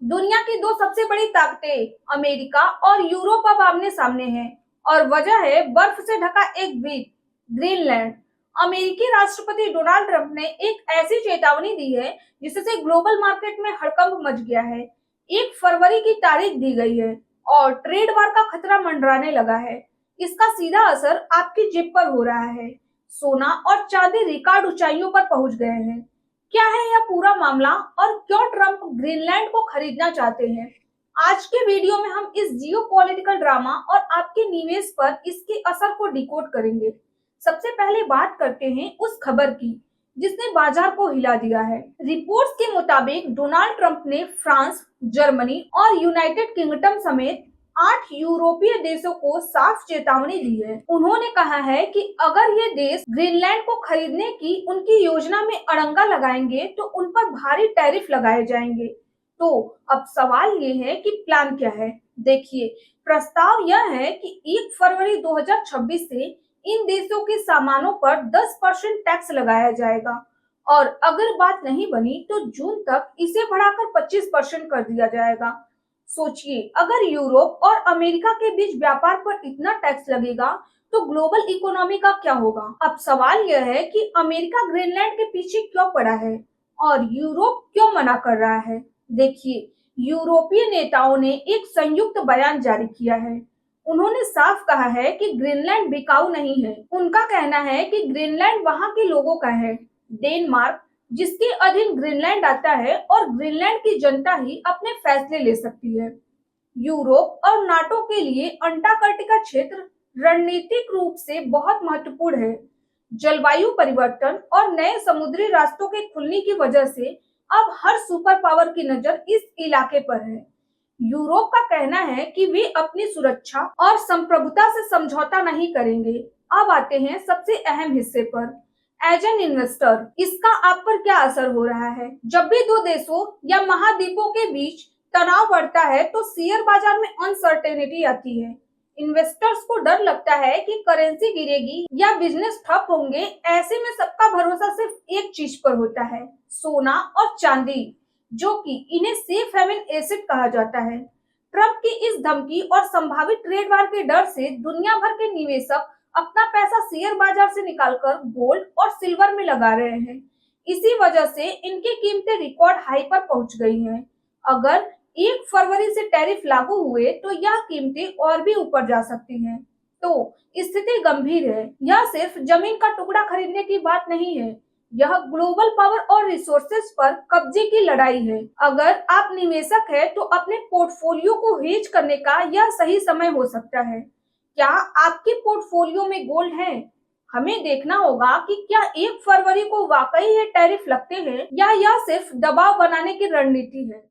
दुनिया की दो सबसे बड़ी ताकतें अमेरिका और यूरोप अब आमने सामने हैं और वजह है बर्फ से ढका एक द्वीप ग्रीनलैंड। अमेरिकी राष्ट्रपति डोनाल्ड ट्रंप ने एक ऐसी चेतावनी दी है जिससे ग्लोबल मार्केट में हड़कंप मच गया है। 1 फरवरी की तारीख दी गई है और ट्रेड वार का खतरा मंडराने लगा है। इसका सीधा असर आपकी जेब पर हो रहा है। सोना और चांदी रिकॉर्ड ऊंचाइयों पर पहुंच गए हैं। क्या है यह पूरा मामला और क्यों ट्रंप ग्रीनलैंड को खरीदना चाहते हैं? आज के वीडियो में हम इस जियोपॉलिटिकल ड्रामा और आपके निवेश पर इसके असर को डिकोड करेंगे। सबसे पहले बात करते हैं उस खबर की जिसने बाजार को हिला दिया है। रिपोर्ट्स के मुताबिक डोनाल्ड ट्रंप ने फ्रांस, जर्मनी और यूनाइटेड किंगडम समेत 8 यूरोपीय देशों को साफ चेतावनी दी है। उन्होंने कहा है कि अगर ये देश ग्रीनलैंड को खरीदने की उनकी योजना में अड़ंगा लगाएंगे तो उन पर भारी टैरिफ लगाए जाएंगे। तो अब सवाल ये है कि प्लान क्या है? देखिए, प्रस्ताव यह है कि 1 फरवरी 2026 से इन देशों के सामानों पर 10% टैक्स लगाया जाएगा और अगर बात नहीं बनी तो जून तक इसे बढ़ाकर 25% कर दिया जाएगा। सोचिए, अगर यूरोप और अमेरिका के बीच व्यापार पर इतना टैक्स लगेगा तो ग्लोबल इकोनॉमी का क्या होगा? अब सवाल यह है कि अमेरिका ग्रीनलैंड के पीछे क्यों पड़ा है और यूरोप क्यों मना कर रहा है? देखिए, यूरोपीय नेताओं ने एक संयुक्त बयान जारी किया है। उन्होंने साफ कहा है कि ग्रीनलैंड बिकाऊ नहीं है। उनका कहना है कि ग्रीनलैंड वहां के लोगों का है। डेनमार्क, जिसके अधीन ग्रीनलैंड आता है, और ग्रीनलैंड की जनता ही अपने फैसले ले सकती है। यूरोप और नाटो के लिए अंटार्कटिका क्षेत्र रणनीतिक रूप से बहुत महत्वपूर्ण है। जलवायु परिवर्तन और नए समुद्री रास्तों के खुलने की वजह से अब हर सुपर पावर की नजर इस इलाके पर है। यूरोप का कहना है कि वे अपनी सुरक्षा और संप्रभुता से समझौता नहीं करेंगे। अब आते हैं सबसे अहम हिस्से पर। एज एन इन्वेस्टर, इसका आप पर क्या असर हो रहा है? जब भी दो देशों या महाद्वीपों के बीच तनाव बढ़ता है तो शेयर बाजार में अनसर्टेनिटी आती है। इन्वेस्टर्स को डर लगता है कि करेंसी गिरेगी या बिजनेस ठप होंगे। ऐसे में सबका भरोसा सिर्फ एक चीज पर होता है, सोना और चांदी, जो कि इन्हें सेफ हेवन एसेट कहा जाता है। ट्रंप की इस धमकी और संभावित ट्रेड वार के डर से दुनिया भर के निवेशक अपना पैसा शेयर बाजार से निकालकर गोल्ड और सिल्वर में लगा रहे हैं। इसी वजह से इनकी कीमतें रिकॉर्ड हाई पर पहुंच गई हैं। अगर 1 फरवरी से टैरिफ लागू हुए तो यह कीमतें और भी ऊपर जा सकती हैं। तो स्थिति गंभीर है। यह सिर्फ जमीन का टुकड़ा खरीदने की बात नहीं है, यह ग्लोबल पावर और रिसोर्सेज पर कब्जे की लड़ाई है। अगर आप निवेशक हैं तो अपने पोर्टफोलियो को हेज करने का यह सही समय हो सकता है। क्या आपके पोर्टफोलियो में गोल्ड है? हमें देखना होगा कि क्या 1 फरवरी को वाकई ये टैरिफ लगते हैं या यह सिर्फ दबाव बनाने की रणनीति है।